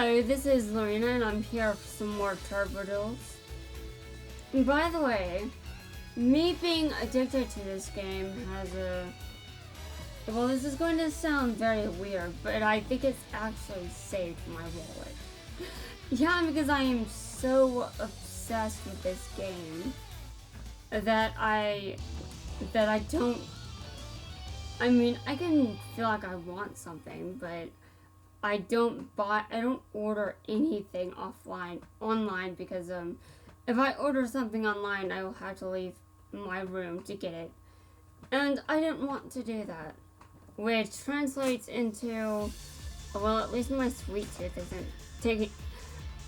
Hello, this is Lorena, and I'm here for some more Duels. And by the way, me being addicted to this game has a... Well, this is going to sound very weird, but I think it's actually saved my wallet. Yeah, because I am so obsessed with this game that I don't... I mean, I can feel like I want something, but I don't order anything online because if I order something online, I will have to leave my room to get it. And I didn't want to do that. Which translates into, well, at least my sweet tooth isn't taking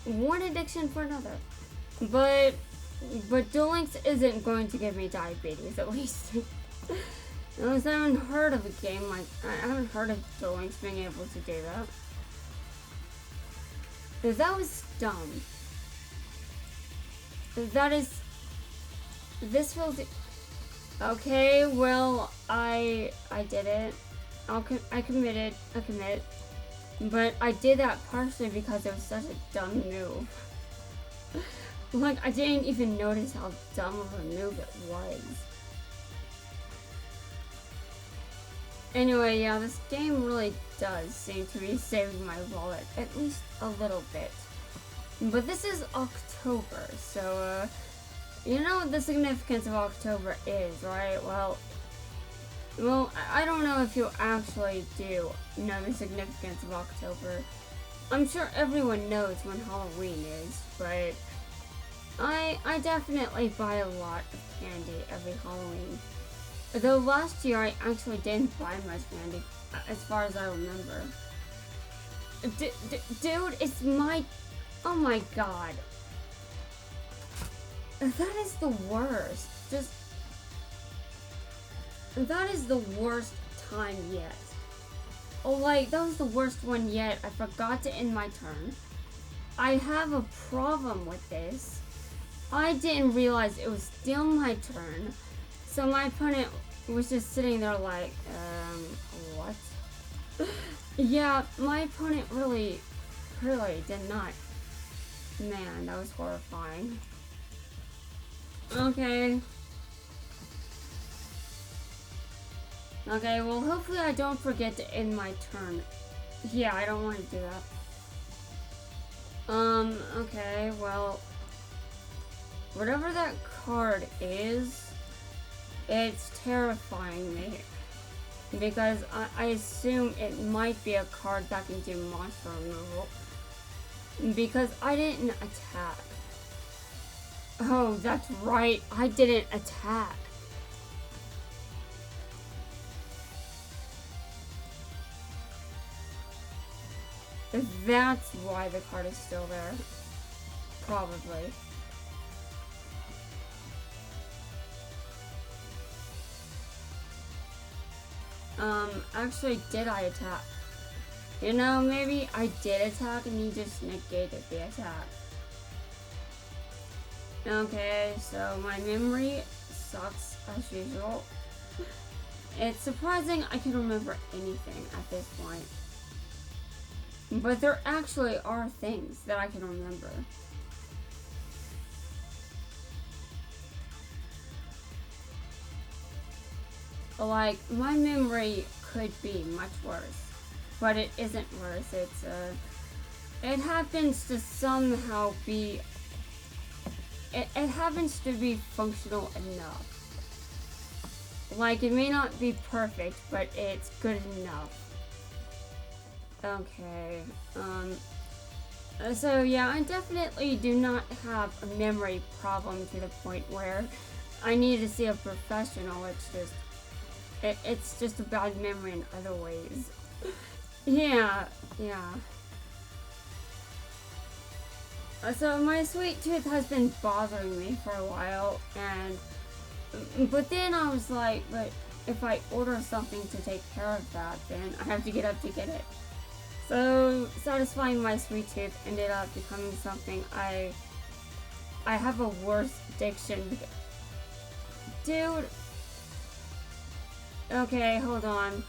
one addiction for another. But Duel Links isn't going to give me diabetes, at least. At least I haven't heard of a game like, I haven't heard of Duel Links being able to do that. That was dumb. This feels... Okay, well, I did it. I commit. But I did that partially because it was such a dumb move. Like, I didn't even notice how dumb of a move it was. Anyway, yeah, this game really does seem to be saving my wallet, at least a little bit. But this is October, so, you know what the significance of October is, right? Well, I don't know if you actually do know the significance of October. I'm sure everyone knows when Halloween is, but I definitely buy a lot of candy every Halloween. Though last year I actually didn't buy much candy, as far as I remember. Dude, it's my... Oh my god. That is the worst. That is the worst time yet. Oh, like, that was the worst one yet. I forgot to end my turn. I have a problem with this. I didn't realize it was still my turn. So my opponent was just sitting there like, what? Yeah, my opponent really did not. Man, that was horrifying. Okay. Okay, well, hopefully I don't forget to end my turn. Yeah, I don't want to do that. Okay, well, whatever that card is, it's terrifying me. Because I assume it might be a card that can do monster removal. Because I didn't attack. Oh, that's right, I didn't attack. That's why the card is still there. Probably. Actually, did I attack? You know, maybe I did attack and he just negated the attack. Okay, so my memory sucks as usual. It's surprising I can remember anything at this point. But there actually are things that I can remember. Like, my memory could be much worse, but it isn't worse. It's, it happens to somehow be, it happens to be functional enough. Like, it may not be perfect, but it's good enough. Okay, so yeah, I definitely do not have a memory problem to the point where I need to see a professional. It's just a bad memory in other ways. Yeah. So my sweet tooth has been bothering me for a while, but then I was like, but if I order something to take care of that, then I have to get up to get it. So satisfying my sweet tooth ended up becoming something I have a worse addiction. Dude. Okay, hold on.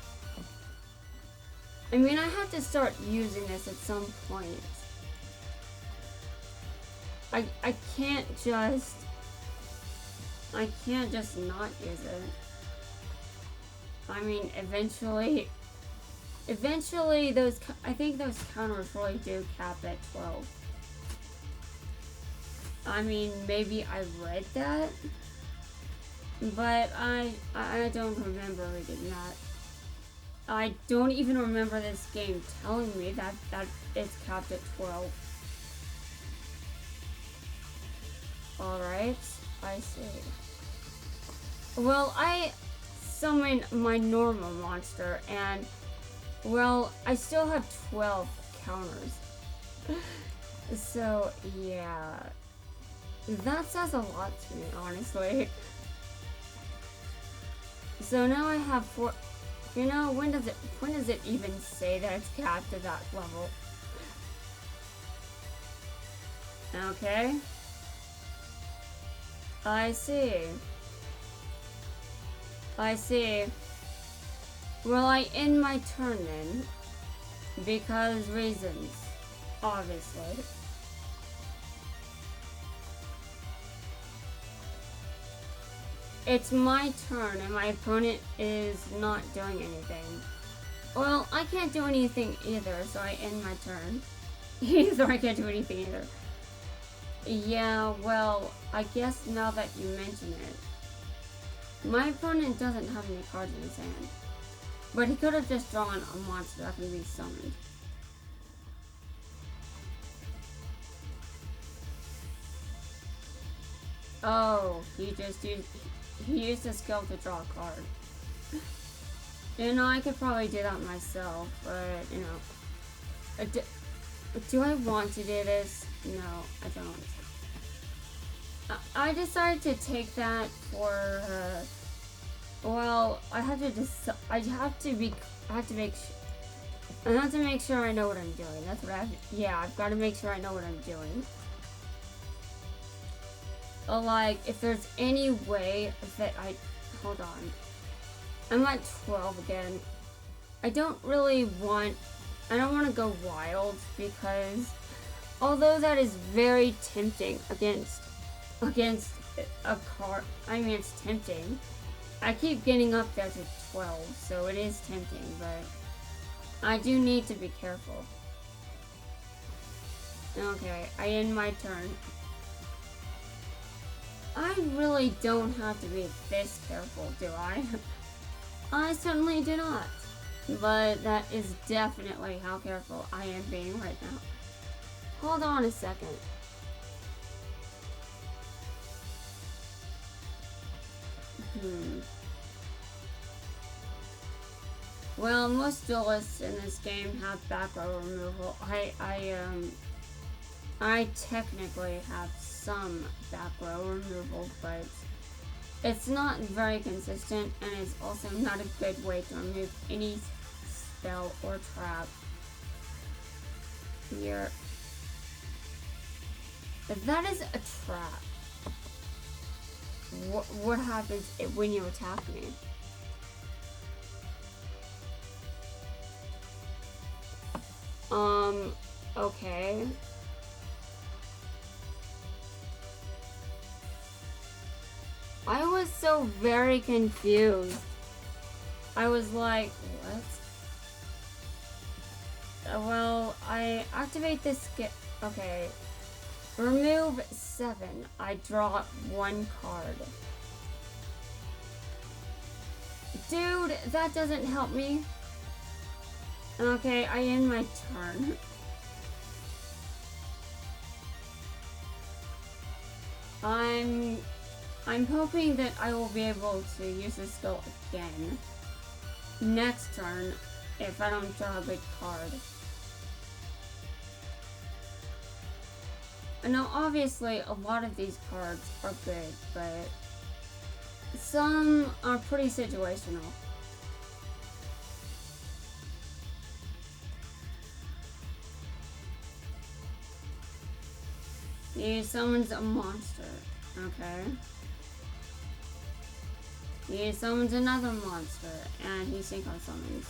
I mean, I have to start using this at some point. I can't just not use it. I mean, eventually those, I think those counters really do cap at 12. I mean, maybe I read that, but I don't remember reading that. I don't even remember this game telling me that it's capped at 12. Alright, I see. Well, I summoned my normal monster, and, well, I still have 12 counters. So, yeah. That says a lot to me, honestly. So now I have 4... You know, when does it even say that it's capped at that level? Okay. I see. Well, I end my turn then. Because reasons. Obviously. It's my turn and my opponent is not doing anything. Well, I can't do anything either, so I end my turn. Either I can't do anything either. Yeah, well, I guess now that you mention it, my opponent doesn't have any cards in his hand. But he could have just drawn a monster that can be summoned. Oh, he used a skill to draw a card. You know, I could probably do that myself, but, you know. Do I want to do this? No, I don't. I decided to take that for, well, I have to make sure I know what I'm doing. That's what I've got to make sure I know what I'm doing. Like, if there's any way that hold on. I'm at 12 again. I don't want to go wild because although that is very tempting against a card, I mean, it's tempting. I keep getting up there to 12, so it is tempting, but I do need to be careful. Okay, I end my turn. I really don't have to be this careful, do I? I certainly do not. But that is definitely how careful I am being right now. Hold on a second. Well, most duelists in this game have back row removal. I technically have some back row removal, but it's not very consistent, and it's also not a good way to remove any spell or trap. Here. If that is a trap, what happens when you attack me? Okay. I was so very confused. I was like, what? Well, I activate this skill. Okay. Remove 7. I draw 1 card. Dude, that doesn't help me. Okay, I end my turn. I'm hoping that I will be able to use this skill again next turn if I don't draw a big card. Now, obviously, a lot of these cards are good, but some are pretty situational. He summons a monster. Okay. He summons another monster, and he synchro summons.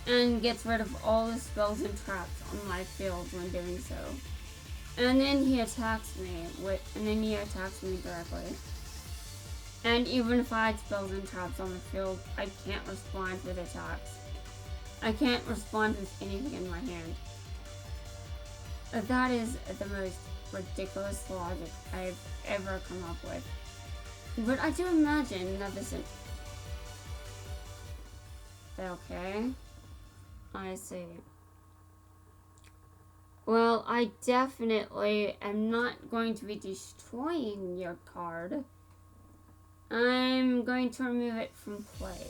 And gets rid of all the spells and traps on my field when doing so. And then he attacks me directly. And even if I had spells and traps on the field, I can't respond with attacks. I can't respond with anything in my hand. That is the most ridiculous logic I've ever come up with. But I do imagine that this is... Okay. I see. Well, I definitely am not going to be destroying your card. I'm going to remove it from play.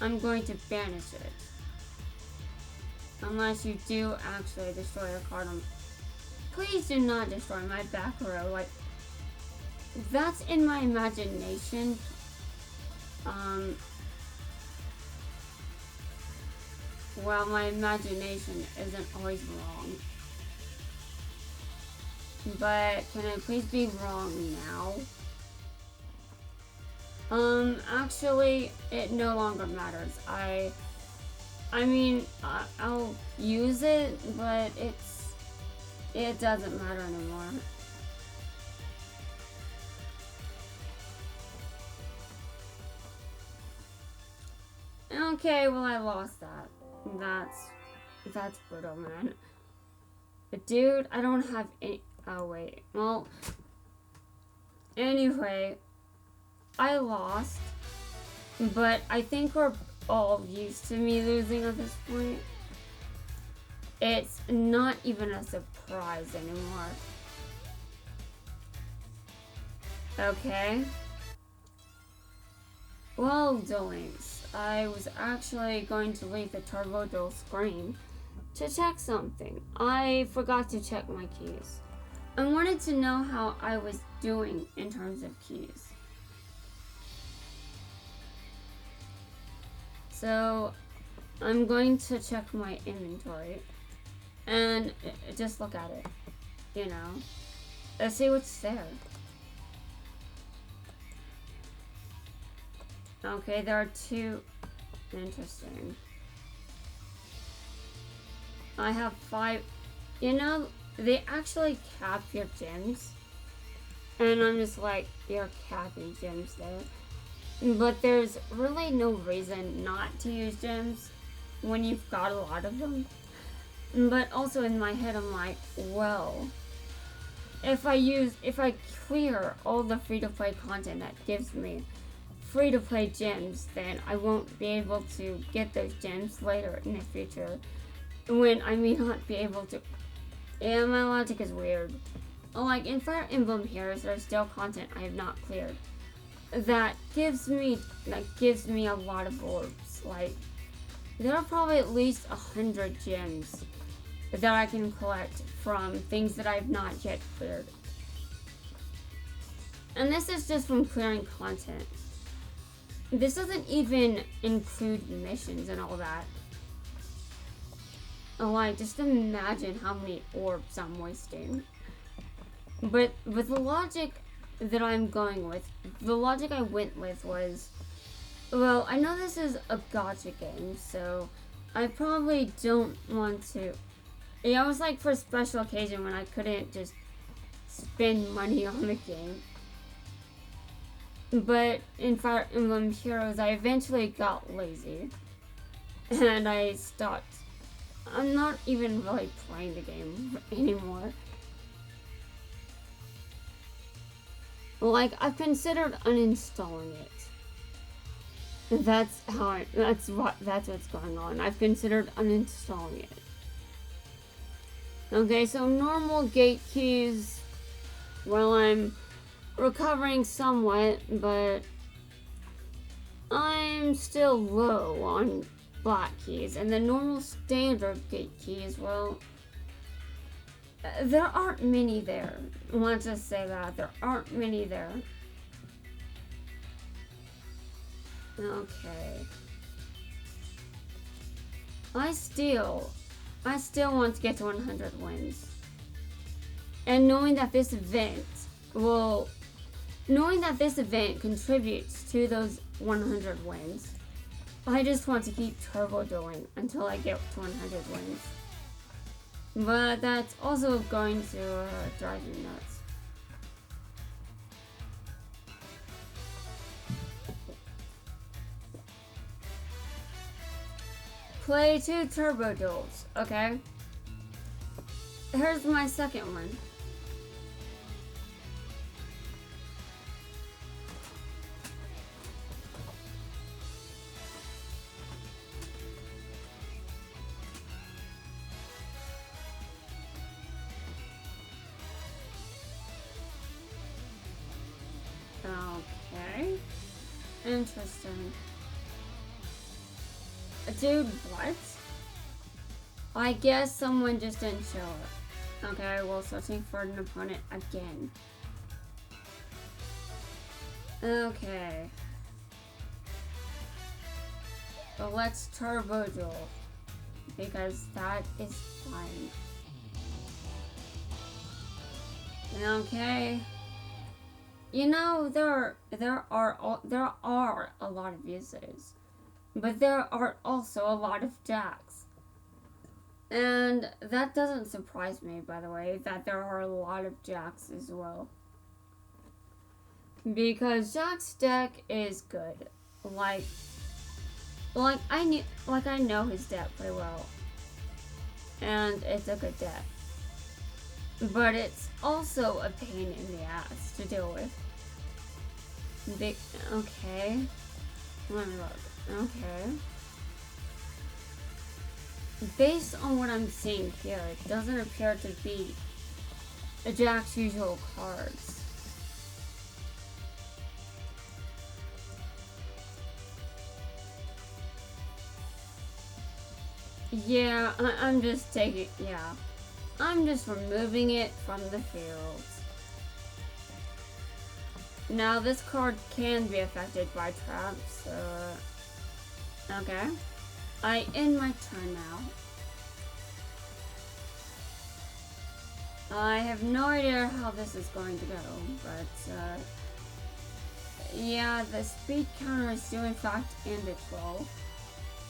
I'm going to banish it. Unless you do actually destroy a card. Please do not destroy my back row. Like, that's in my imagination. Well, my imagination isn't always wrong. But can I please be wrong now? Actually, it no longer matters. I mean, I'll use it, but it doesn't matter anymore. Okay, well, I lost that. That's brutal, man. Dude, I don't have any... Oh, wait. Well, anyway, I lost, but I think we're all used to me losing at this point. It's not even a surprise anymore. Okay. Well, Duels, I was actually going to leave the Turbo Duel screen to check something. I forgot to check my keys. I wanted to know how I was doing in terms of keys. So, I'm going to check my inventory and just look at it, you know. Let's see what's there. Okay, there are 2. Interesting. I have 5. You know, they actually cap your gems. And I'm just like, you're capping gems there. But there's really no reason not to use gems when you've got a lot of them. But also in my head, I'm like, well, if I clear all the free-to-play content that gives me free-to-play gems, then I won't be able to get those gems later in the future, when I may not be able to. Yeah, my logic is weird. Like in Fire Emblem Heroes, there's still content I have not cleared that gives me a lot of orbs. Like, there are probably at least 100 gems that I can collect from things that I've not yet cleared. And this is just from clearing content. This doesn't even include missions and all that. Like, just imagine how many orbs I'm wasting. But with the logic that I'm going with, the logic I went with was, well, I know this is a gacha game, so I probably don't want to. Yeah, I was like, for a special occasion when I couldn't just spend money on the game. But in Fire Emblem Heroes, I eventually got lazy. And I stopped. I'm not even really playing the game anymore. Like, I've considered uninstalling it. That's what's going on. I've considered uninstalling it. Okay, so normal gate keys, well, I'm recovering somewhat, but I'm still low on black keys, and the normal standard gate keys, well, there aren't many there. Let's just say that. There aren't many there. Okay. I still want to get to 100 wins. And knowing that this event contributes to those 100 wins, I just want to keep turbo dueling until I get to 100 wins. But that's also going to drive you nuts. Play 2 Turbo Duels, okay? Here's my second one. Okay. Interesting. Dude, what? I guess someone just didn't show up. Okay, well, searching for an opponent again. Okay. Well, let's turbo duel. Because that is fine. Okay. You know, there are a lot of uses. But there are also a lot of jacks. And that doesn't surprise me, by the way, that there are a lot of jacks as well. Because Jack's deck is good. Like I know his deck pretty well. And it's a good deck. But it's also a pain in the ass to deal with. Okay. Let me look. Okay. Based on what I'm seeing here, it doesn't appear to be Jack's usual cards. Yeah, I'm just taking, yeah. I'm just removing it from the field. Now this card can be affected by traps, okay. I end my turn now. I have no idea how this is going to go, but yeah, the speed counters do in fact end at 12.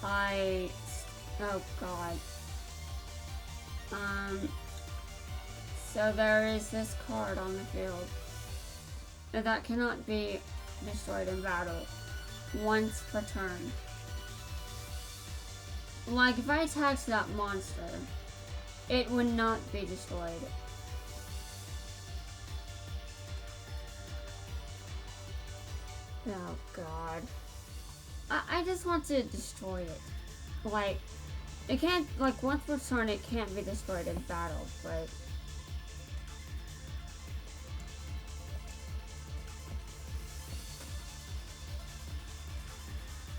Oh god. So there is this card on the field that cannot be destroyed in battle once per turn. Like, if I attacked that monster, it would not be destroyed. Oh god. I just want to destroy it. Like, it can't, like, once per turn it can't be destroyed in battle, but...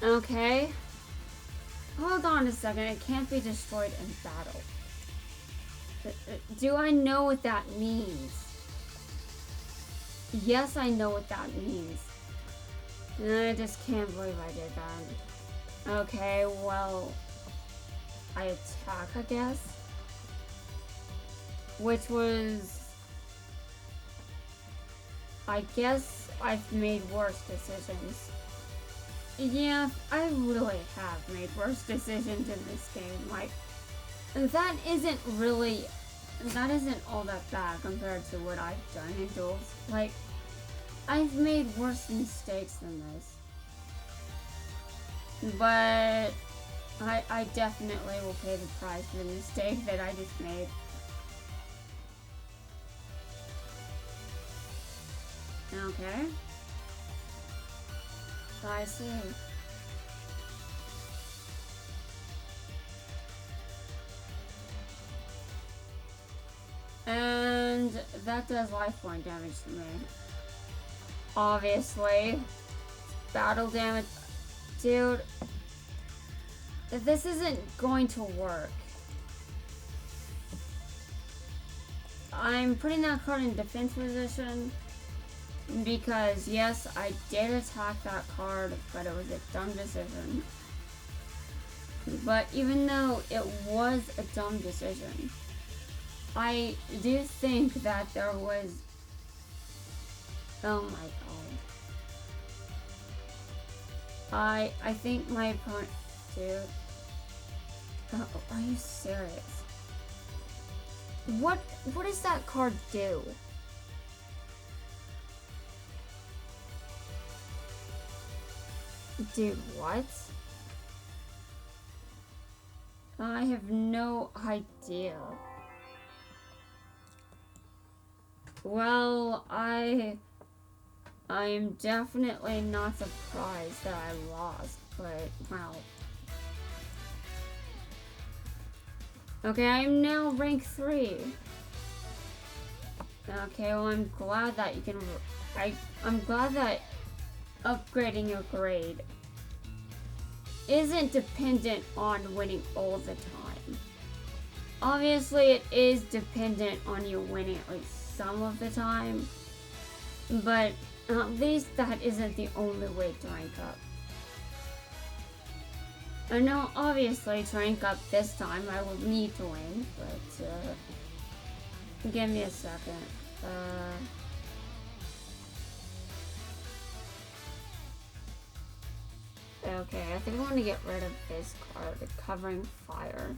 Okay. Hold on a second, it can't be destroyed in battle. Do I know what that means? Yes, I know what that means. I just can't believe I did that. Okay, well... I attack, I guess? Which was... I guess I've made worse decisions. Yeah, I really have made worse decisions in this game. Like, that isn't all that bad compared to what I've done in Duels. Like, I've made worse mistakes than this. But I definitely will pay the price for the mistake that I just made. Okay. I see. And that does life point damage to me. Obviously. Battle damage. Dude. This isn't going to work. I'm putting that card in defense position. Because, yes, I did attack that card, but it was a dumb decision. But even though it was a dumb decision, I do think that there was... Oh my god. I think my opponent... Dude. Oh, are you serious? What does that card do? Dude, what? I have no idea. Well, I am definitely not surprised that I lost, but wow. Okay, I'm now rank 3. Okay, well I'm glad that you can I'm glad that upgrading your grade isn't dependent on winning all the time. Obviously, it is dependent on you winning at least some of the time, but at least that isn't the only way to rank up. I know, obviously, to rank up this time, I will need to win, but, give me a second. Okay, I think I want to get rid of this card, Covering Fire.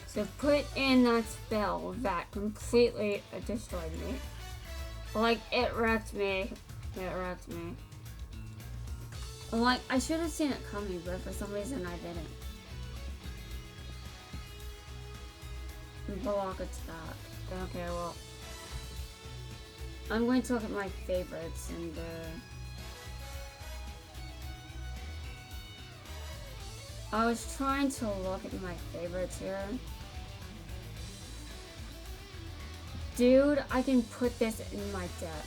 So put in that spell that completely destroyed me. Like, it wrecked me. It wrecked me. Like, I should have seen it coming, but for some reason I didn't. Block attack. Okay, well, I'm going to look at my favorites and, I was trying to look at my favorites here. Dude, I can put this in my deck.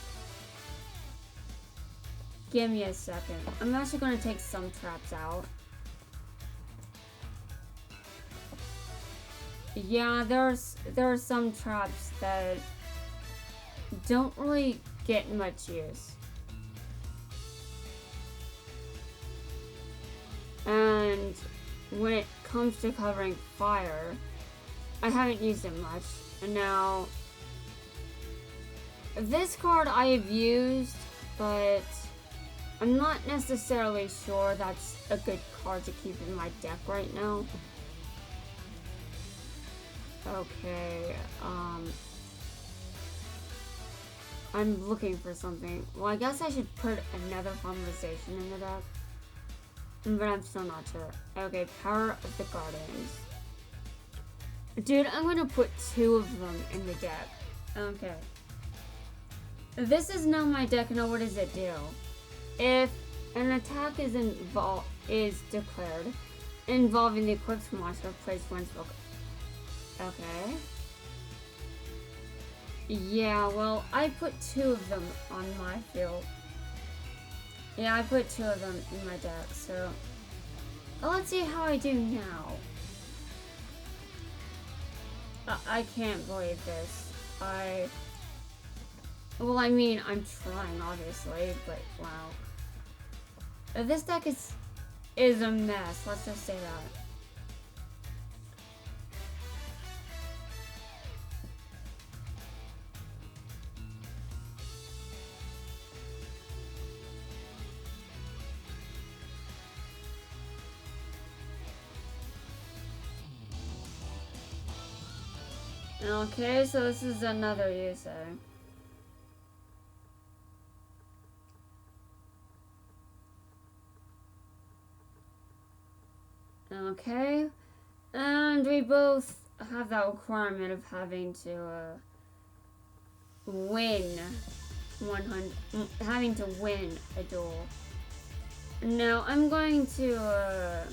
Give me a second. I'm actually going to take some traps out. Yeah, there are some traps that don't really get much use. And when it comes to Covering Fire, I haven't used it much. And now, this card I have used, but I'm not necessarily sure that's a good card to keep in my deck right now. Okay, I'm looking for something. Well, I guess I should put another conversation in the deck, but I'm still not sure. Okay, Power of the Guardians. Dude, I'm gonna put 2 of them in the deck. Okay. This is now my deck. Now, what does it do? If an attack is declared involving the equipped monster, place 1 spell. Okay. Yeah, well, I put 2 of them on my field. Yeah, I put 2 of them in my deck, so let's see how I do now. I can't believe this. Well, I mean, I'm trying, obviously, but wow. This deck is a mess, let's just say that. Okay, so this is another user. Okay, and we both have that requirement of having to win having to win a duel. Now I'm going to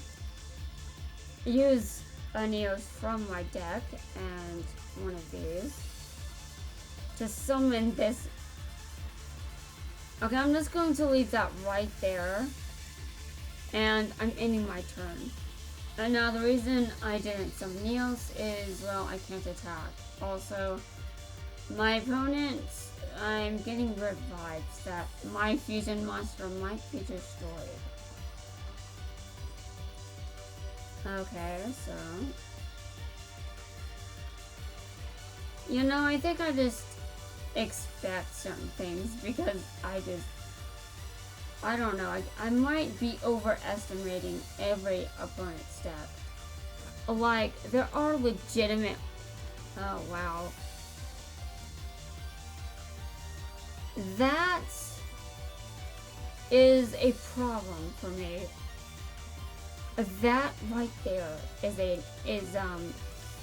use a Neos from my deck and one of these to summon this. Okay, I'm just going to leave that right there, and I'm ending my turn. And now the reason I didn't summon Neos is, well, I can't attack. Also, my opponent, I'm getting weird vibes that my fusion monster might be destroyed. Okay, so, you know, I think I just expect certain things because I don't know, I might be overestimating every opponent's deck. Like, there are legitimate Oh, wow. That is a problem for me. That right there is a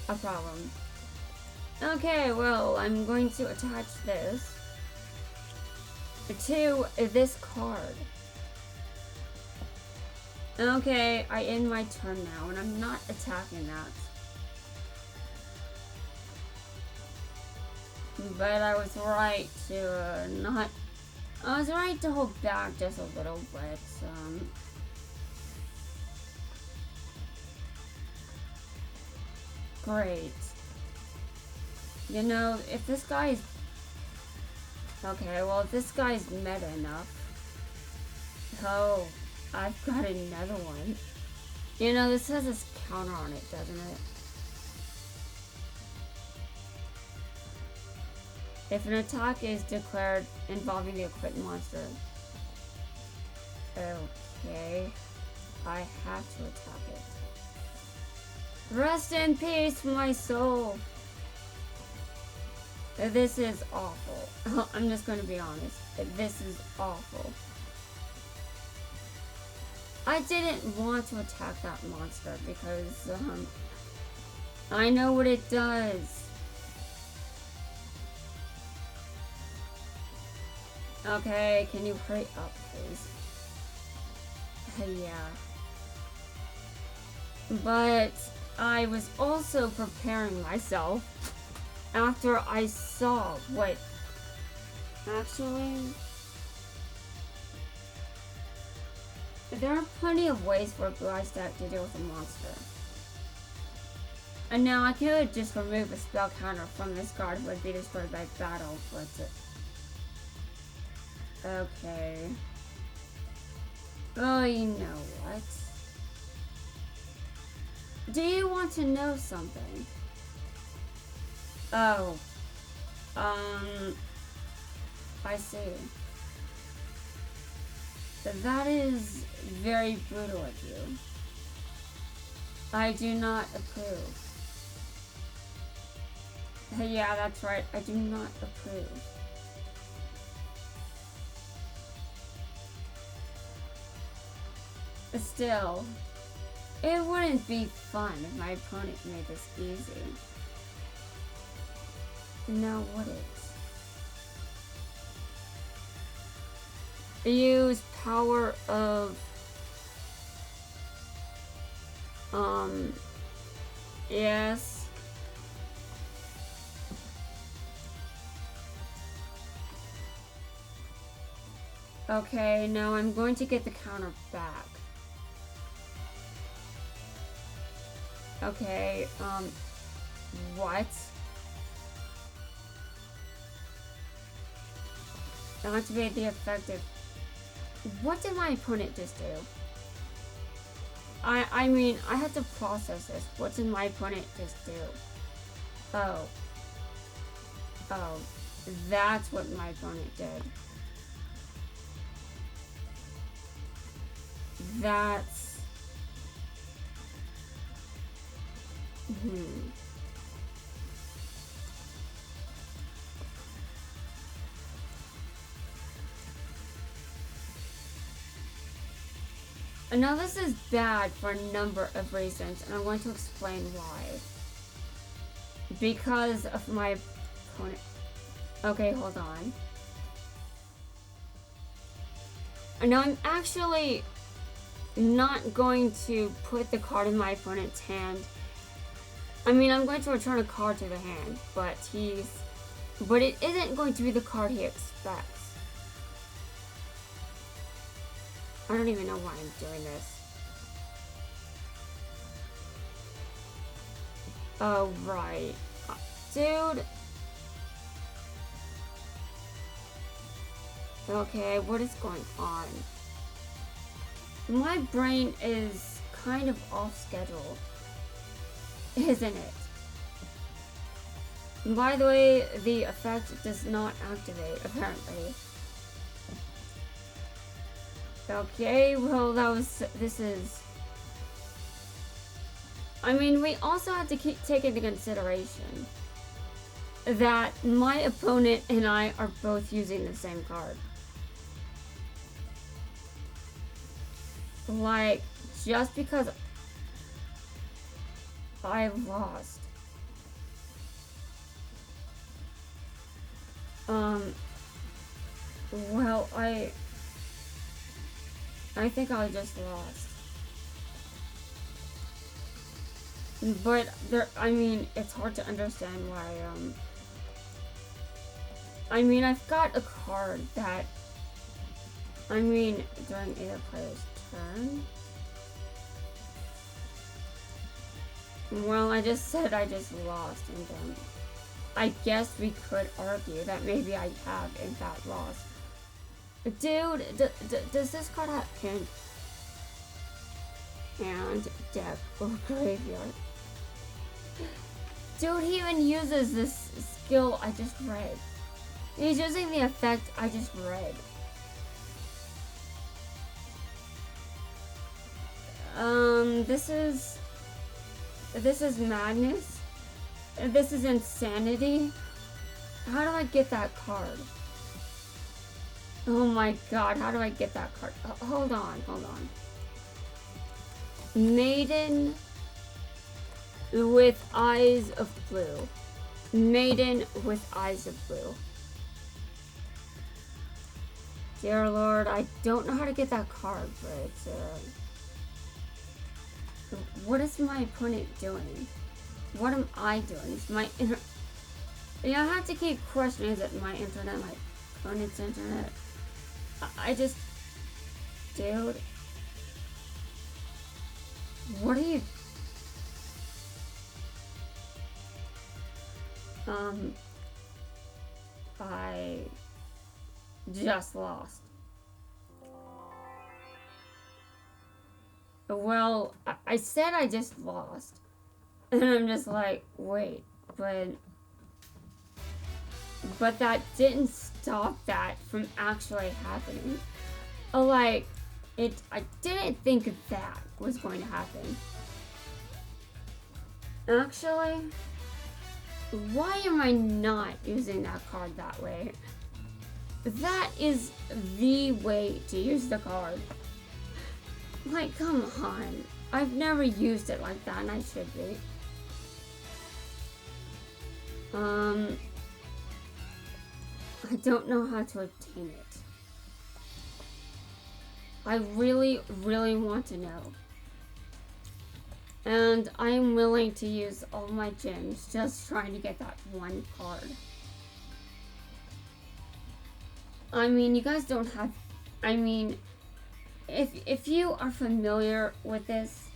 problem. Okay, well, I'm going to attach this to this card. Okay, I end my turn now, and I'm not attacking that. But I was right to not... I was right to hold back just a little bit, Great. You know, if this guy's... Okay, well, if this guy's meta enough... Oh, I've got another one. You know, this has this counter on it, doesn't it? If an attack is declared involving the equipped monster... Okay... I have to attack it. Rest in peace, my soul! This is awful. I'm just going to be honest. This is awful. I didn't want to attack that monster because, I know what it does. Okay, can you hurry up, please? Yeah. But I was also preparing myself after I saw what... Actually... There are plenty of ways for a blast deck to deal with a monster. And now I could just remove a spell counter from this card that would be destroyed by battle, but... Okay. Oh, you know what? Do you want to know something? Oh. I see. That is very brutal of you. I do not approve. Yeah, that's right. I do not approve. Still, it wouldn't be fun if my opponent made this easy. Now what is? Use power of... Yes. Okay, now I'm going to get the counter back. Okay, what? Activate the effective... What did my opponent just do? I mean, I had to process this. What did my opponent just do? Oh. Oh. That's what my opponent did. That's... Now this is bad for a number of reasons, and I'm going to explain why. Because of my opponent. Okay, hold on. Now I'm actually not going to put the card in my opponent's hand. I mean, I'm going to return a card to the hand, but it isn't going to be the card he expects. I don't even know why I'm doing this. Oh, right. Dude. Okay, what is going on? My brain is kind of off schedule. Isn't it? And by the way, the effect does not activate, apparently. Okay, well, this is... I mean, we also have to take into consideration that my opponent and I are both using the same card. Like, just because I lost. Well, I think I just lost. But I mean, it's hard to understand why, I mean, I've got a card that, I mean, during either player's turn. Well, I just said I just lost, and, I guess we could argue that maybe I have, in fact, lost. Dude, does this card have hint? And deck or graveyard? Dude, he even uses this skill I just read. He's using the effect I just read. This is madness. This is insanity. How do I get that card? Oh my god, how do I get that card? Hold on. Maiden with eyes of blue. Maiden with eyes of blue. Dear Lord, I don't know how to get that card, but what is my opponent doing? What am I doing? Is my yeah, I have to keep questioning, is it my internet, my opponent's internet? I just, dude, what are you? I just lost. Well, I said I just lost. And I'm just like, wait, but that didn't stop that from actually happening. Like, I didn't think that was going to happen. Actually, why am I not using that card that way? That is the way to use the card. Like, come on. I've never used it like that, and I should be. I don't know how to obtain it. I really, really want to know. And I am willing to use all my gems just trying to get that one card. I mean, you guys don't have... I mean, if you are familiar with this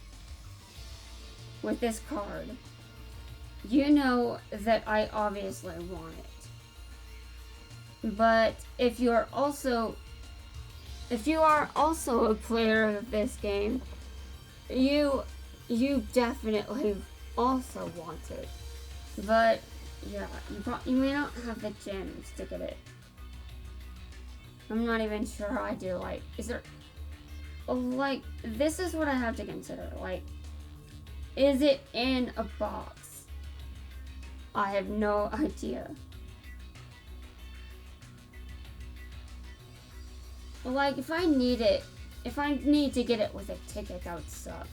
card, you know that I obviously want it. But if you are also a player of this game, you definitely also want it. But yeah, you may not have the gems to get it. I'm not even sure how I do. Like, is there, like, this is what I have to consider. Like, is it in a box? I have no idea. Like, if I need to get it with a ticket, that would suck.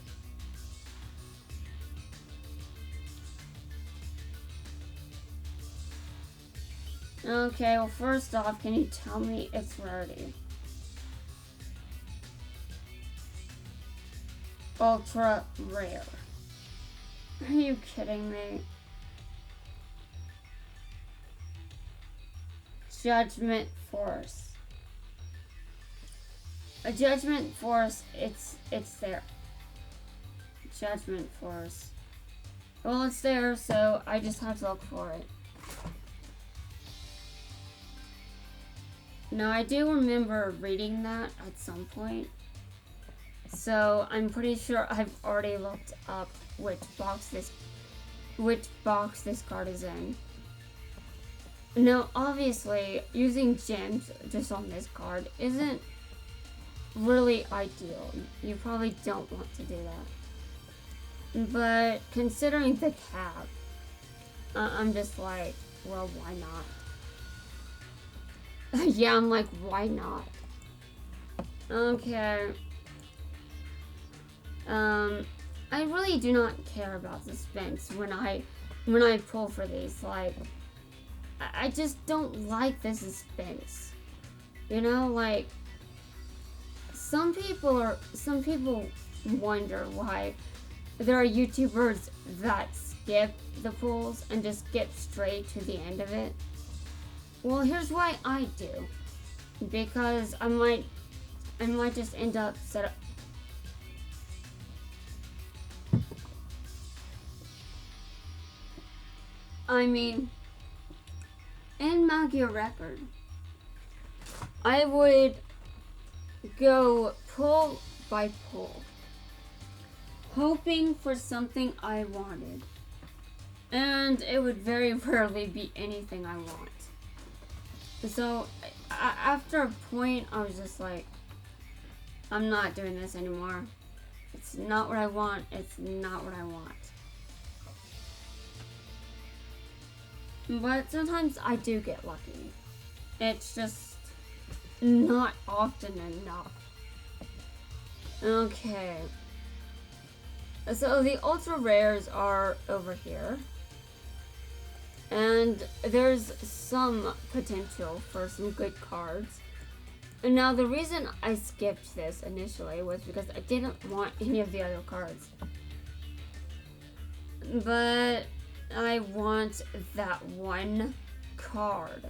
Okay, well, first off, can you tell me its rarity? Ultra rare. Are you kidding me? Judgment Force. A Judgment Force, it's there. Judgment Force. Well, it's there, so I just have to look for it. Now, I do remember reading that at some point. So, I'm pretty sure I've already looked up which box this card is in. Now, obviously, using gems just on this card isn't really ideal. You probably don't want to do that. But considering the cap, I'm just like, well, why not? Yeah, I'm like, why not? Okay. I really do not care about suspense when I pull for these. Like, I just don't like the suspense. You know, like, some people wonder why there are YouTubers that skip the pulls and just skip straight to the end of it. Well, here's why I do. Because I might just end up set up. I mean, in Magia Record, I would go pull by pull, hoping for something I wanted. And it would very rarely be anything I want. So, after a point, I was just like, I'm not doing this anymore. It's not what I want. It's not what I want. But sometimes I do get lucky. It's just not often enough. Okay. So the ultra rares are over here. And there's some potential for some good cards. And now the reason I skipped this initially was because I didn't want any of the other cards. But I want that one card.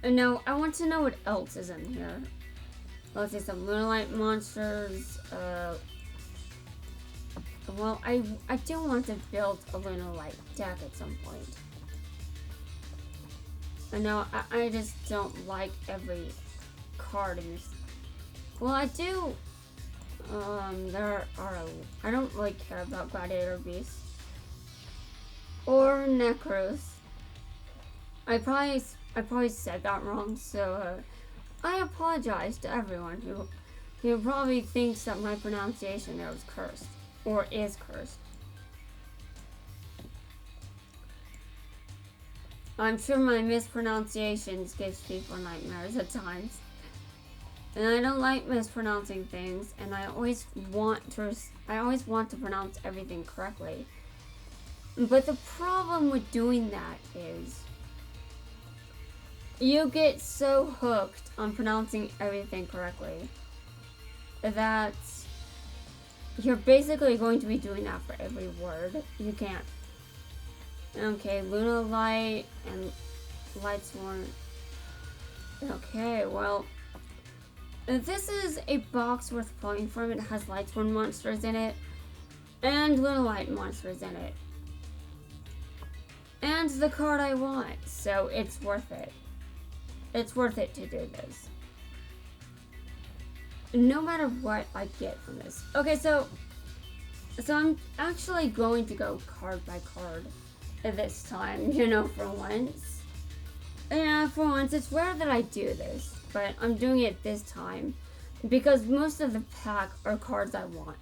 And now I want to know what else is in here. Let's see, some Lunalight monsters. Well, I do want to build a Lunalight deck at some point. And now I just don't like every card in this. Well, I do. I don't really care about Gladiator Beasts or Necros. I probably said that wrong, so I apologize to everyone who probably thinks that my pronunciation there was cursed or is cursed. I'm sure my mispronunciations gives people nightmares at times. And I don't like mispronouncing things, and I always want to pronounce everything correctly. But the problem with doing that is you get so hooked on pronouncing everything correctly that you're basically going to be doing that for every word. You can't. Okay, Lunalight and Lightsworn. Okay, well, this is a box worth pulling from. It has Lightsworn monsters in it and Lunalight monsters in it. And the card I want, so it's worth it. It's worth it to do this. No matter what I get from this. Okay, so I'm actually going to go card by card this time, you know, for once. Yeah, for once. It's rare that I do this, but I'm doing it this time because most of the pack are cards I want.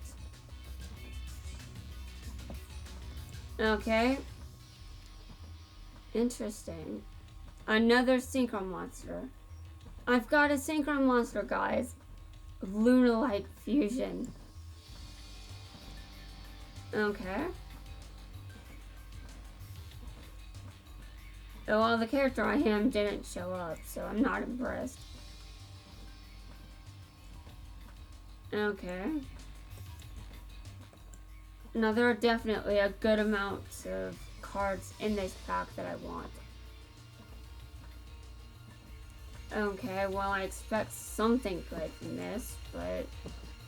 Okay. Interesting. Another Synchro Monster. I've got a Synchro Monster, guys. Lunalight Fusion. Okay. Well, the character I am didn't show up, so I'm not impressed. Okay. Now, there are definitely a good amount of cards in this pack that I want. Okay, well, I expect something good from this, but...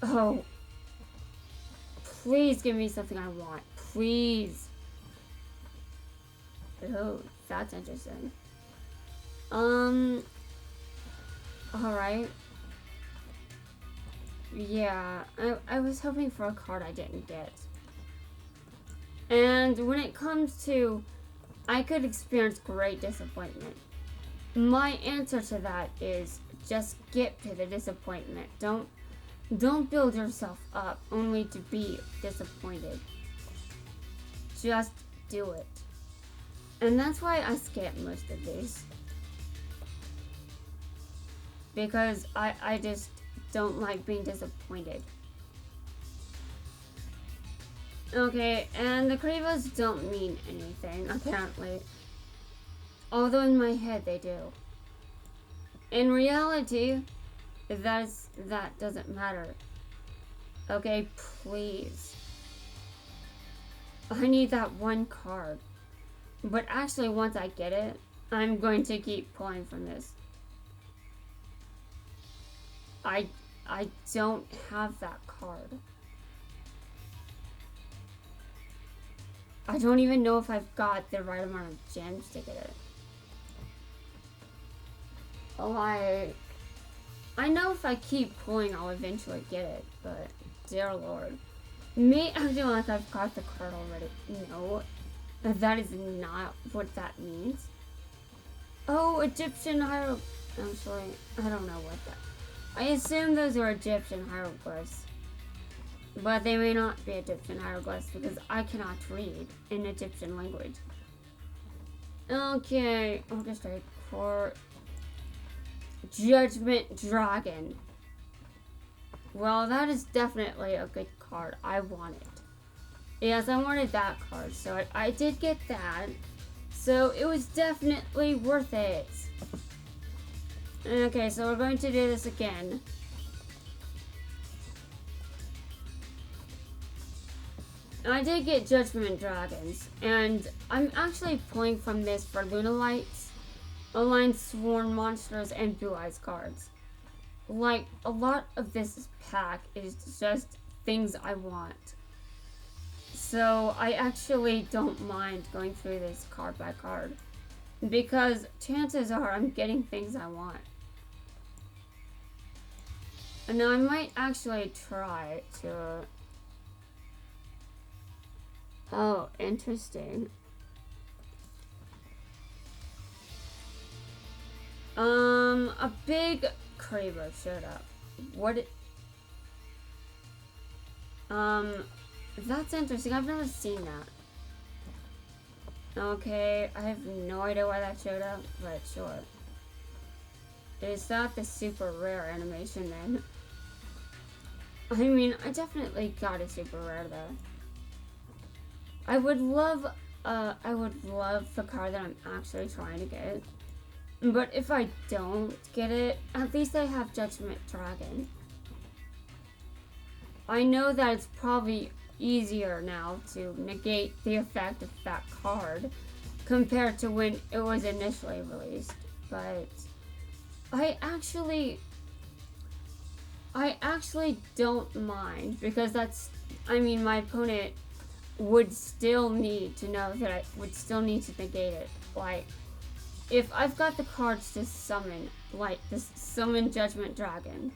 Oh. Please give me something I want. Please. Oh, that's interesting. Alright. Yeah, I was hoping for a card I didn't get. And when it comes to, I could experience great disappointment. My answer to that is just get to the disappointment. Don't build yourself up only to be disappointed. Just do it. And that's why I skip most of these. Because I just don't like being disappointed. Okay, and the Krivas don't mean anything, apparently. Although in my head they do. In reality, that doesn't matter. Okay, please. I need that one card. But actually, once I get it, I'm going to keep pulling from this. I don't have that card. I don't even know if I've got the right amount of gems to get it. Like, I know if I keep pulling, I'll eventually get it, but dear lord. Me acting like I've got the card already. No, that is not what that means. Oh, Egyptian hieroglyphs. Actually, I don't know what that. I assume those are Egyptian hieroglyphs. But they may not be Egyptian hieroglyphs because I cannot read in Egyptian language. Okay, orchestrate for Judgment Dragon. Well, that is definitely a good card. I want it. Yes, I wanted that card, so I did get that. So it was definitely worth it. Okay, so we're going to do this again. I did get Judgment Dragons, and I'm actually pulling from this for Lunalights, Aligned Sworn Monsters, and Blue Eyes cards. Like, a lot of this pack is just things I want. So I actually don't mind going through this card by card, because chances are I'm getting things I want. And now I might actually try to... Oh, interesting. A big Kraber showed up. That's interesting. I've never seen that. Okay, I have no idea why that showed up, but sure. Is that the super rare animation then? I mean, I definitely got a super rare though. I would love the card that I'm actually trying to get. But if I don't get it, at least I have Judgment Dragon. I know that it's probably easier now to negate the effect of that card compared to when it was initially released. But I actually don't mind, because my opponent would still need to know that I would still need to negate it. Like, if I've got the cards to summon, like this summon Judgment Dragon,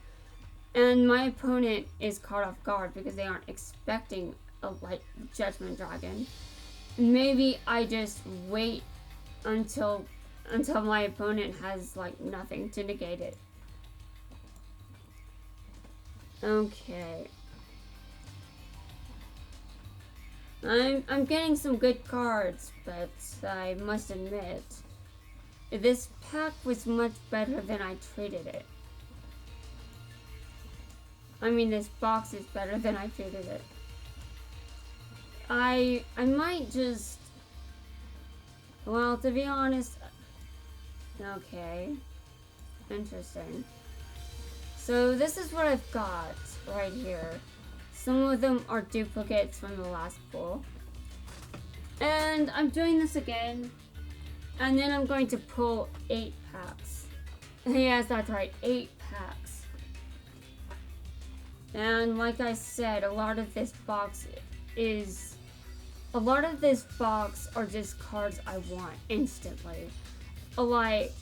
and my opponent is caught off guard because they aren't expecting a Judgment Dragon, maybe I just wait until my opponent has nothing to negate it. Okay. I'm getting some good cards, but I must admit, this pack was much better than I treated it. I mean, this box is better than I treated it. I might just... Well, to be honest... Okay. Interesting. So this is what I've got right here. Some of them are duplicates from the last pull. And I'm doing this again. And then I'm going to pull 8 packs. Yes, that's right, 8 packs. And like I said, a lot of this box are just cards I want instantly. Like,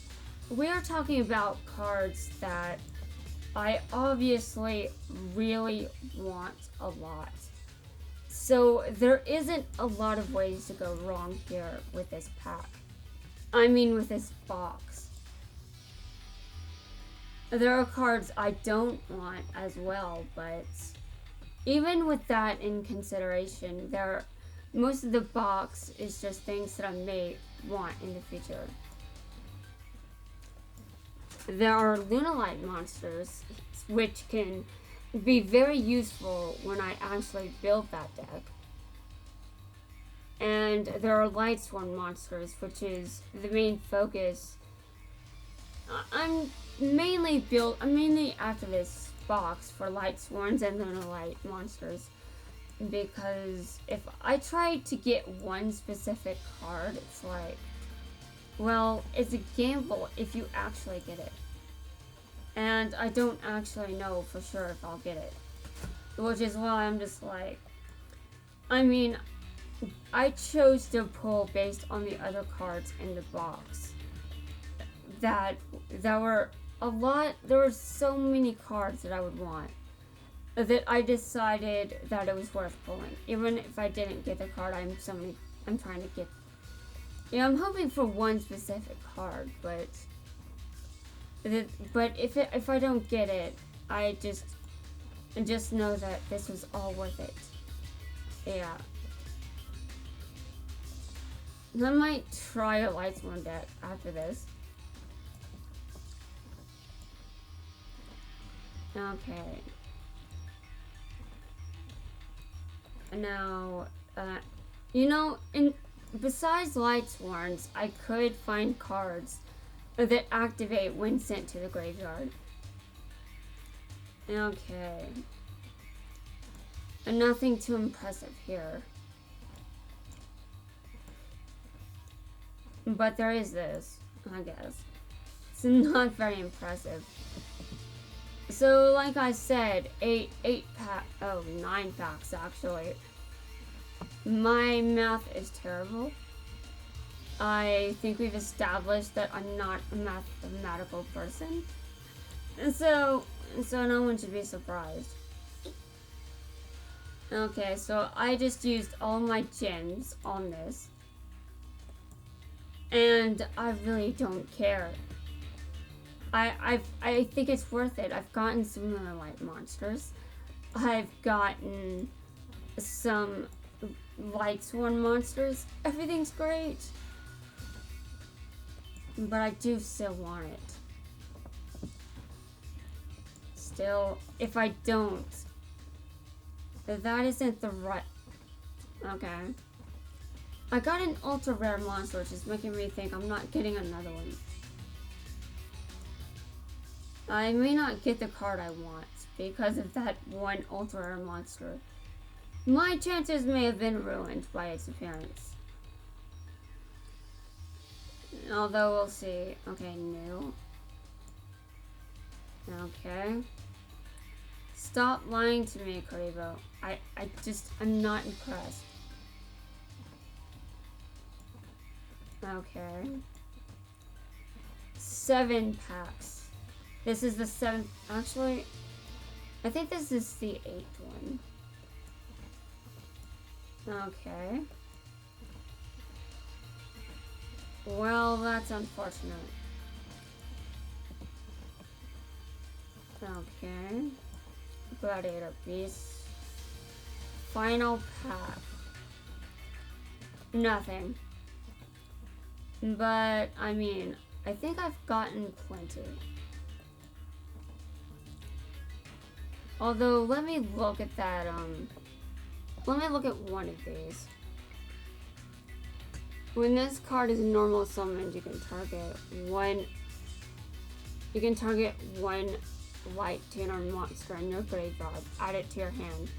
we are talking about cards that I obviously really want a lot. So there isn't a lot of ways to go wrong here with this pack. I mean, with this box. There are cards I don't want as well, but even with that in consideration, most of the box is just things that I may want in the future. There are Lunalite monsters, which can be very useful when I actually build that deck. And there are Lightsworn monsters, which is the main focus. I'm mainly after this box for Lightsworns and Lunalite monsters, because if I try to get one specific card, it's like, well, it's a gamble if you actually get it. And I don't actually know for sure if I'll get it. Which is why I'm just like, I mean, I chose to pull based on the other cards in the box. That were a lot, there were so many cards that I would want, that I decided that it was worth pulling. Even if I didn't get the card I'm trying to get. Yeah, I'm hoping for one specific card, but if I don't get it, I just know that this was all worth it. Yeah. I might try a Lightsworn deck after this. Okay. Now, besides Lightsworns, I could find cards that activate when sent to the graveyard. Okay. And nothing too impressive here. But there is this, I guess. It's not very impressive. So, like I said, 9 packs actually. My math is terrible. I think we've established that I'm not a mathematical person. And so no one should be surprised. Okay, so I just used all my gems on this. And I really don't care. I think it's worth it. I've gotten some Lunalite monsters. I've gotten some Lightsworn monsters. Everything's great. But I do still want it. Still, if I don't, that isn't the right... Okay. I got an ultra rare monster, which is making me think I'm not getting another one. I may not get the card I want because of that one ultra rare monster. My chances may have been ruined by its appearance. Although we'll see. Okay, new. Okay. Stop lying to me, Karibo. I'm not impressed. Okay. 7 packs. This is the 7th. Actually, I think this is the 8th one. Okay. Well, that's unfortunate. Okay. Gladiator Beast. Final pack. Nothing. But, I mean, I think I've gotten plenty. Although, let me look at that, let me look at one of these. When this card is normal summoned, you can target one light tuner monster in your graveyard. Add it to your hand.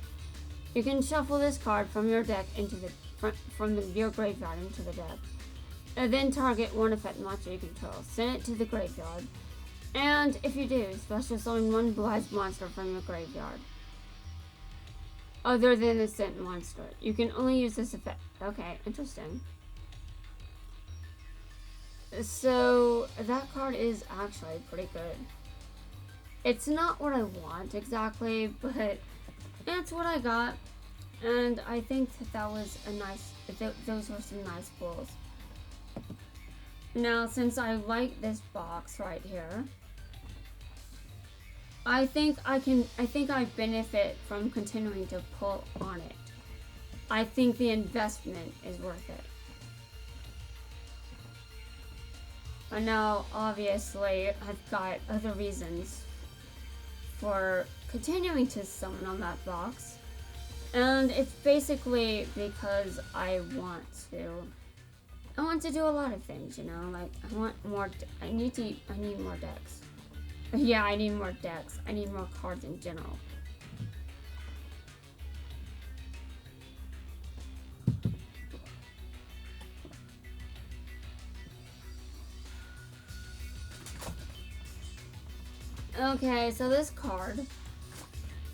You can shuffle this card from your deck into your graveyard into the deck. And then target one effect monster you control. Send it to the graveyard. And if you do, special summon one blue-eyed monster from your graveyard. Other than the sent monster. You can only use this effect. Okay, interesting. So, that card is actually pretty good. It's not what I want exactly, but it's what I got. And I think that was a nice, those were some nice pulls. Now, since I like this box right here, I think I benefit from continuing to pull on it. I think the investment is worth it. And now, obviously, I've got other reasons for continuing to summon on that box. And it's basically because I want to do a lot of things, you know, like I want more, I need more decks. Yeah, I need more decks. I need more cards in general. Okay, so this card.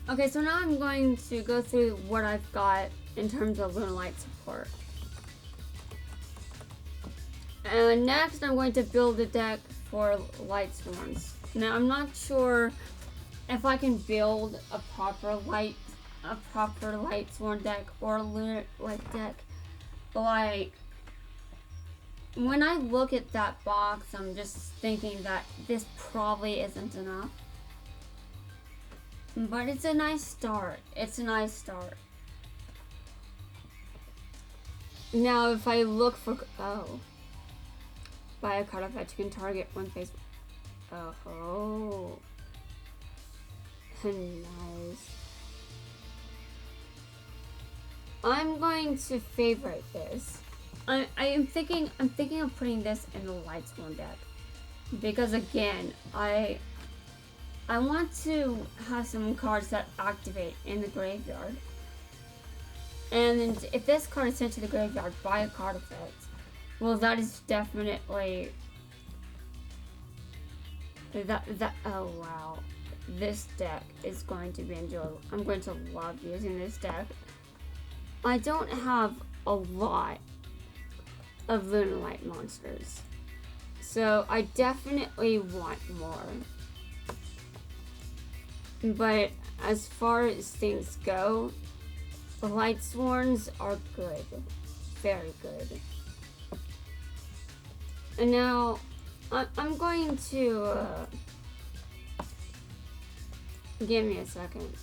Okay, so now I'm going to go through what I've got in terms of Lunalight support. And next I'm going to build a deck for Light Swarms. Now I'm not sure if I can build a proper Light Swarm deck or a Lunar Light deck. Like, when I look at that box, I'm just thinking that this probably isn't enough. But it's a nice start. It's a nice start. Now, if I look for... Oh. Buy a card effect, you can target one face... Oh. Nice. I'm going to favorite this. I'm thinking of putting this in the Light Swarm deck. Because again, I want to have some cards that activate in the graveyard. And if this card is sent to the graveyard by a card effect, well, that is definitely that. Oh wow, this deck is going to be enjoyable. I'm going to love using this deck. I don't have a lot of Lunalight monsters, so I definitely want more. But as far as things go, the Light Swarms are good. Very good. And now, I'm going to... give me a second.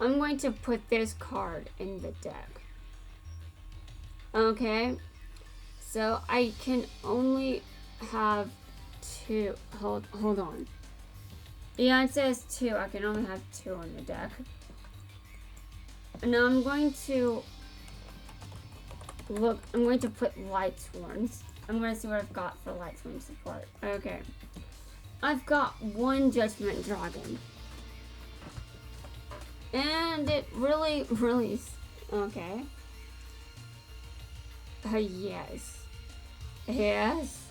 I'm going to put this card in the deck. Okay? So, I can only have 2. Hold on. Yeah, it says 2. I can only have 2 on the deck. And now I'm going to look. I'm going to put Light Swarms. I'm going to see what I've got for Light Swarm support. Okay. I've got 1 Judgment Dragon. And it really... Okay. Yes. Yes.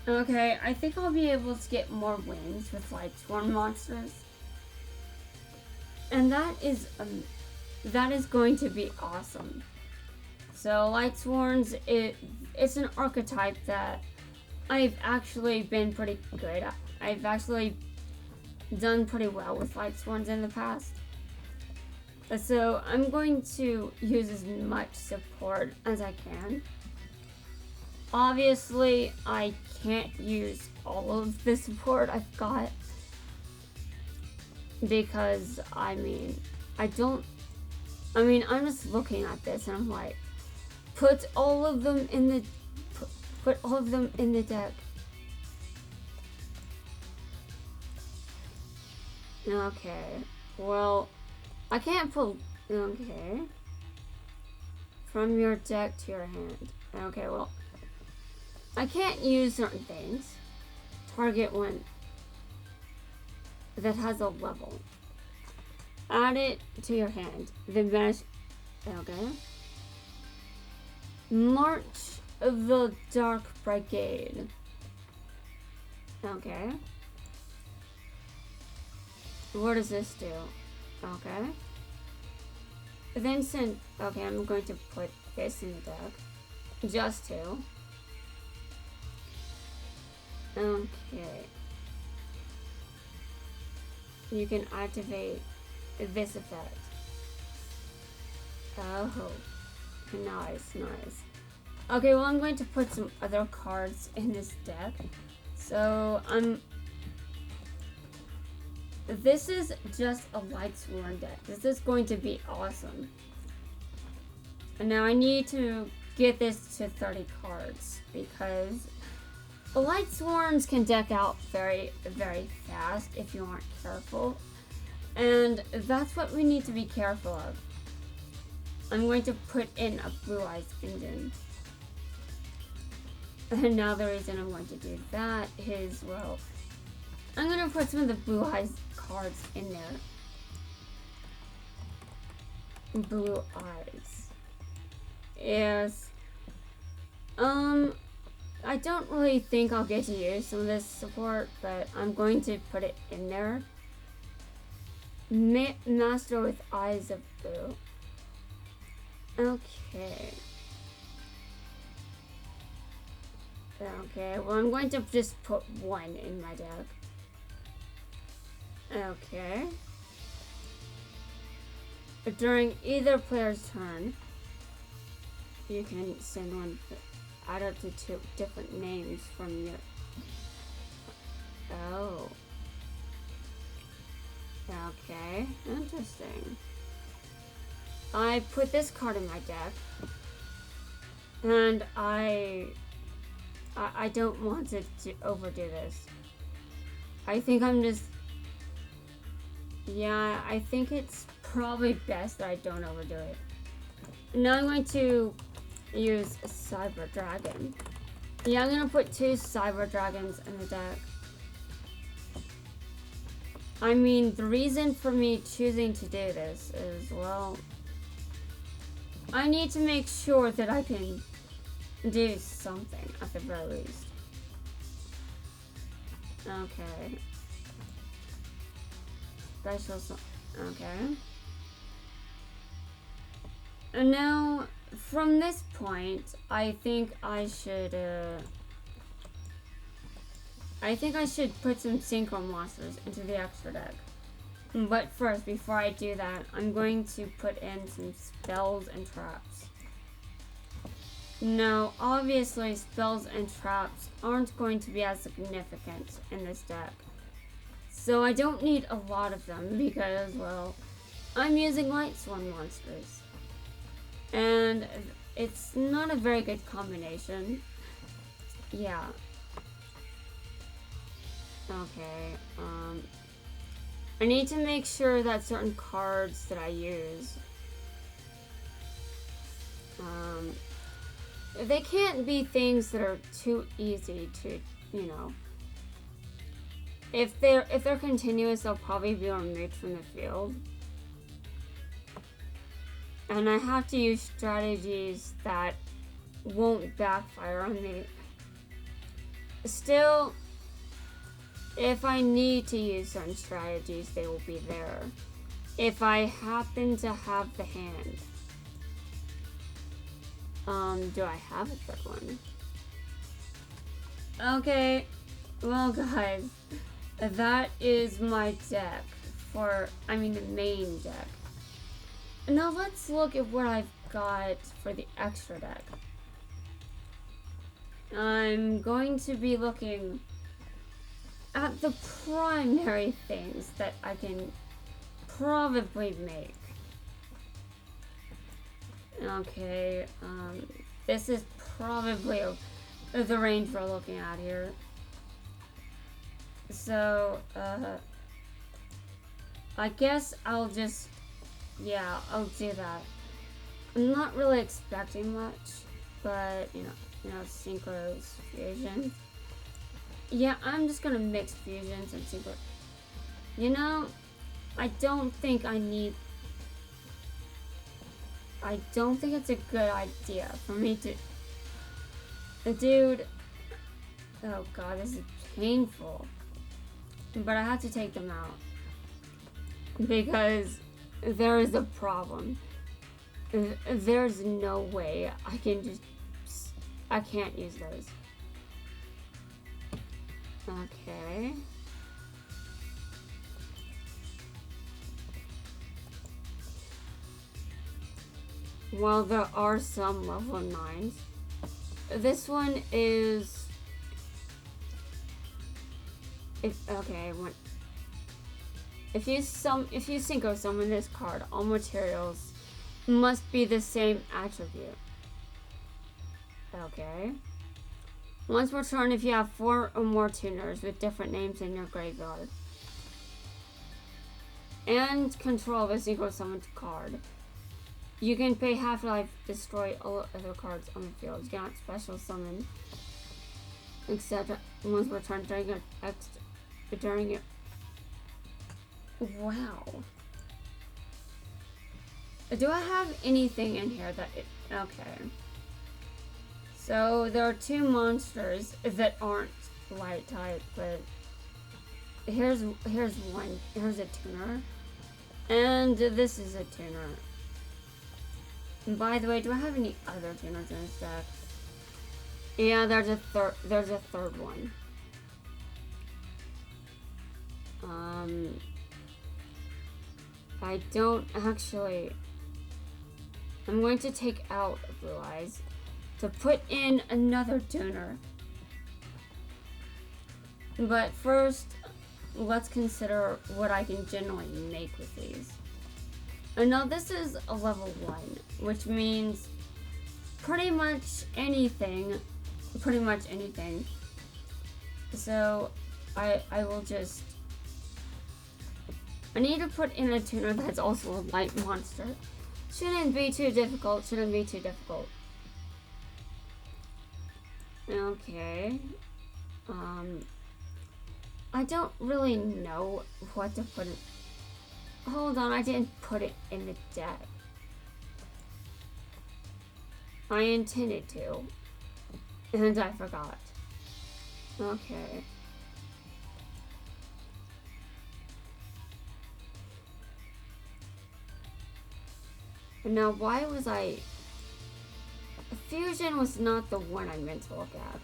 Okay, I think I'll be able to get more wins with Light Swarm monsters. And that is going to be awesome. So Light Swarms, it's an archetype that I've actually been pretty good at. I've actually done pretty well with Light Swarms in the past. So I'm going to use as much support as I can. Obviously, I can't use all of the support I've got. Because, I'm just looking at this and I'm like, put all of them in the deck. Okay, well, I can't pull. Okay, from your deck to your hand. Okay, well, I can't use certain things. Target one that has a level. Add it to your hand. Then banish. Okay. March of the Dark Brigade. Okay. What does this do? Okay. Vincent. Okay, I'm going to put this in the deck. Just to. Okay. You can activate this effect. Oh, nice. Okay, well, I'm going to put some other cards in this deck. So, this is just a light sworn deck. This is going to be awesome. And now I need to get this to 30 cards because the light sworns can deck out very, very fast if you aren't careful. And that's what we need to be careful of. I'm going to put in a Blue Eyes Engine. And now the reason I'm going to do that is, well, I'm going to put some of the Blue Eyes cards in there. Blue Eyes. Yes. I don't really think I'll get to use some of this support, but I'm going to put it in there. Master with Eyes of Blue. Okay. Okay, well I'm going to just put one in my deck. Okay. During either player's turn, you can send one, add up to 2 different names from your... Oh. Okay, interesting. I put this card in my deck, and I don't want to overdo this. I think I'm just... Yeah, I think it's probably best that I don't overdo it. Now I'm going to use a Cyber Dragon. Yeah, I'm gonna put 2 Cyber Dragons in the deck. I mean, the reason for me choosing to do this is, well, I need to make sure that I can do something at the very least. Okay. Okay. And now, from this point, I think I should put some Synchro Monsters into the extra deck. But first, before I do that, I'm going to put in some spells and traps. Now, obviously, spells and traps aren't going to be as significant in this deck. So I don't need a lot of them because, well, I'm using Light Sworn monsters. And it's not a very good combination. Yeah. Okay, I need to make sure that certain cards that I use, they can't be things that are too easy to, you know. If they're continuous, they'll probably be removed from the field. And I have to use strategies that won't backfire on me. Still, if I need to use certain strategies, they will be there. If I happen to have the hand. Do I have a third one? Okay, well guys, that is my deck the main deck. Now let's look at what I've got for the extra deck. I'm going to be looking at the primary things that I can probably make. Okay, this is probably the range we're looking at here. So, I guess I'll just, yeah, I'll do that. I'm not really expecting much, but, you know, synchros, fusions. Yeah, I'm just gonna mix fusions and synchro. You know, I don't think it's a good idea for me to... Dude, oh god, this is painful. But I have to take them out. Because there is a problem. There's no way I can't use those. Okay. Well, there are some level 9s. This one is... okay, If you synchro summon this card, all materials must be the same attribute. Okay. Once per turn, if you have 4 or more tuners with different names in your graveyard, and control a synchro summoned card, you can pay half-life, destroy all other cards on the field. You cannot special summon, etc. Once per turn during your wow. Do I have anything in here that okay. So there are 2 monsters that aren't light type, but here's one. Here's a tuner. And this is a tuner. And by the way, do I have any other tuners in this deck? Yeah, there's a third one. I don't actually. I'm going to take out Blue Eyes to put in another tuner. But first, let's consider what I can generally make with these. And now this is a level 1, which means pretty much anything. So I will just, I need to put in a tuner that's also a light monster. Shouldn't be too difficult. Okay. I don't really know what to put in. Hold on, I didn't put it in the deck. I intended to. And I forgot. Okay. Now, why was I... Fusion was not the one I meant to look at.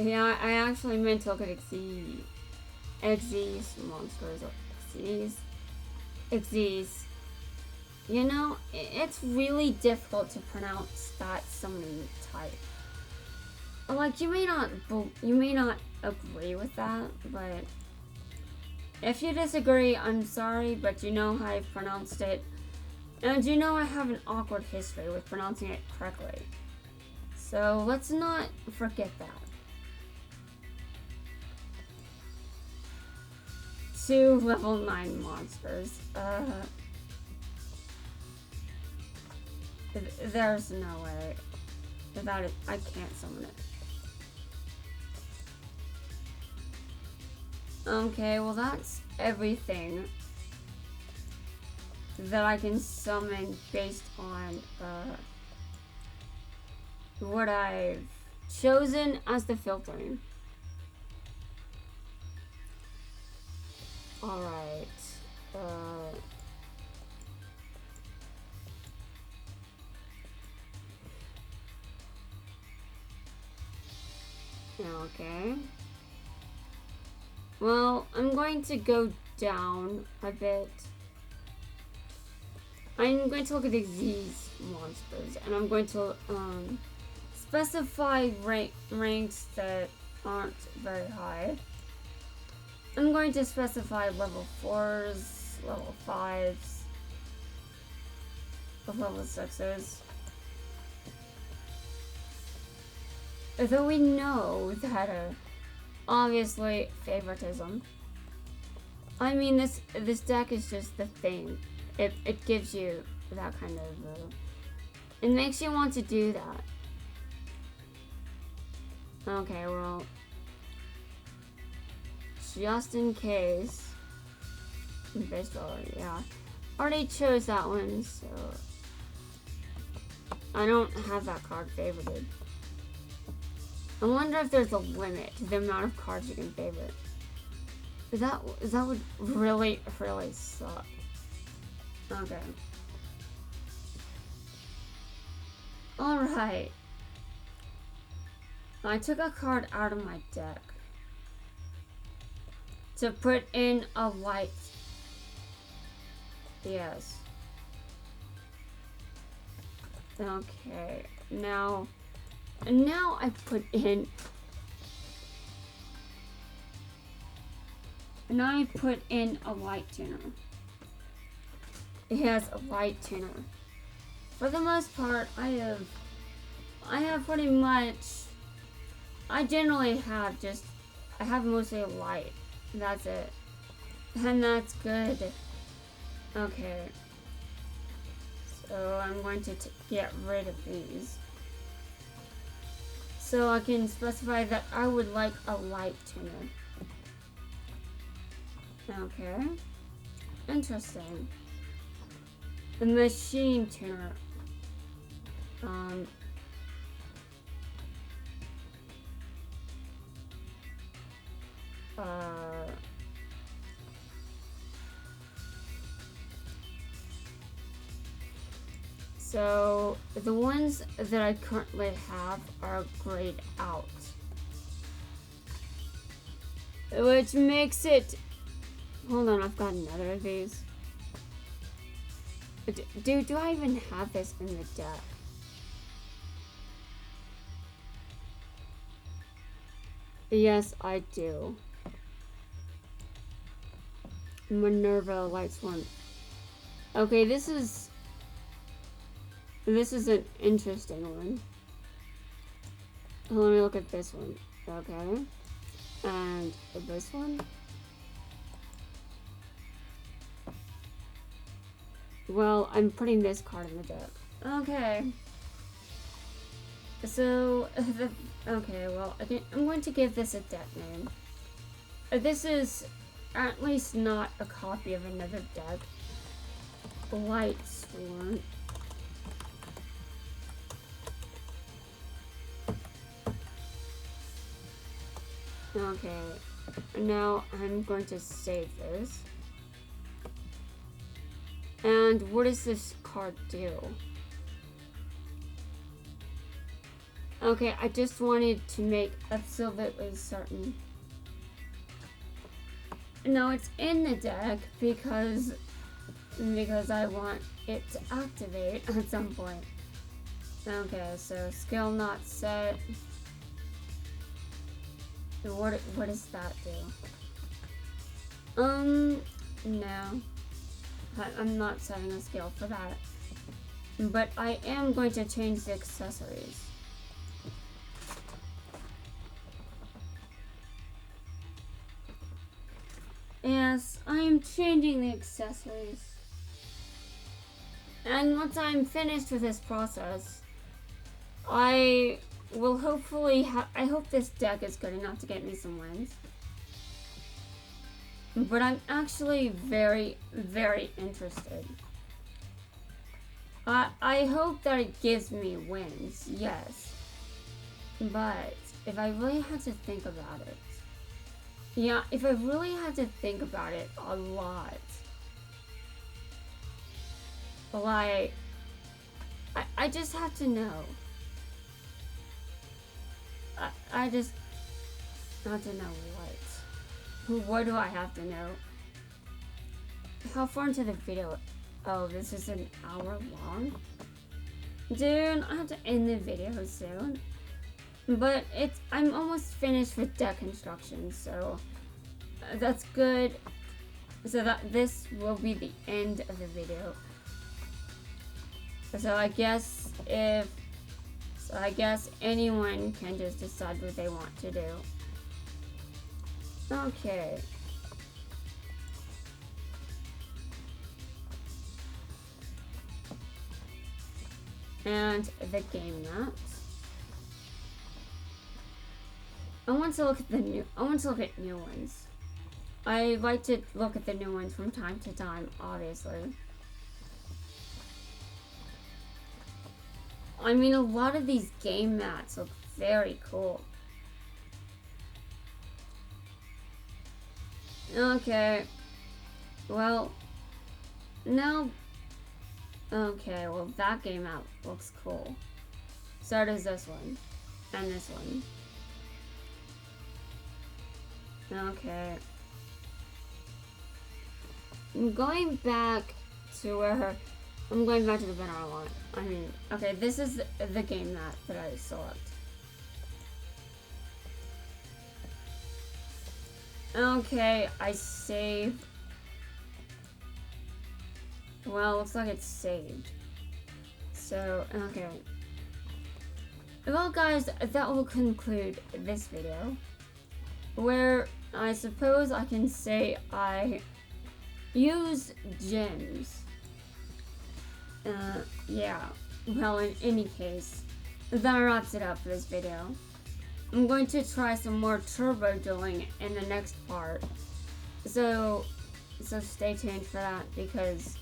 Yeah, I actually meant to look at Xyz monsters, or Xyz. You know, it's really difficult to pronounce that summoning type. Like, you may not agree with that, but if you disagree, I'm sorry, but you know how I've pronounced it. And you know I have an awkward history with pronouncing it correctly. So let's not forget that. 2 level 9 monsters. There's no way. Without it, I can't summon it. Okay, well that's everything that I can summon based on what I've chosen as the filtering. Alright. Okay. Well, I'm going to go down a bit. I'm going to look at these monsters, and I'm going to specify ranks that aren't very high. I'm going to specify level 4s, level 5s, level 6s. Though we know that obviously favoritism. I mean, this deck is just the thing. It gives you that kind of it makes you want to do that. Okay, well, just in case, yeah, already chose that one, so I don't have that card favorited. I wonder if there's a limit to the amount of cards you can favorite. That would really suck. Okay. Alright. I took a card out of my deck to put in a light. Yes. Okay. Now I put in And I put in a light tuner. It has a light tuner. For the most part, I have pretty much, I generally have just, I have mostly a light. That's it. And that's good. Okay. So I'm going to get rid of these. So I can specify that I would like a light tuner. Okay. Interesting. The machine tuner. So the ones that I currently have are grayed out, which makes it. Hold on, I've got another of these. Do I even have this in the deck? Yes, I do. Minerva lights one. Okay, this is an interesting one. Let me look at this one. Okay. And this one. Well, I'm putting this card in the deck. Okay. So, okay, well, I'm going to give this a deck name. This is at least not a copy of another deck. Light Sworn. Okay, now I'm going to save this. And what does this card do? Okay, I just wanted to make absolutely certain. No, it's in the deck because I want it to activate at some point. Okay, so skill not set. What does that do? No. I'm not setting a skill for that. But I am going to change the accessories. Yes, I am changing the accessories. And once I'm finished with this process, I will hopefully I hope this deck is good enough to get me some wins. But I'm actually very, very interested. I hope that it gives me wins, yes. But if I really had to think about it, yeah, if I really had to think about it a lot, like, I just have to know. I just have to know what. What do I have to know? How far into the video? Oh, this is an hour long? Dude, I have to end the video soon. But I'm almost finished with deck construction, so that's good. So that this will be the end of the video. So I guess anyone can just decide what they want to do. Okay. And the game maps. I want to look at new ones. I like to look at the new ones from time to time, obviously. I mean, a lot of these game mats look very cool. Okay. Well, now... Okay, well, that game map looks cool. So does this one. And this one. Okay. I'm going back to the banner one. I mean, okay, this is the game map that I select. Okay, I saved. Well, looks like it's saved. So, okay. Well, guys, that will conclude this video. Where I suppose I can say I use gems. Yeah. Well, in any case, that wraps it up for this video. I'm going to try some more turbo dueling in the next part. So stay tuned for that because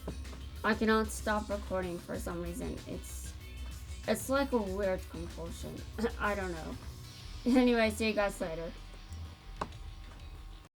I cannot stop recording for some reason. It's like a weird compulsion. I don't know. Anyway, see you guys later.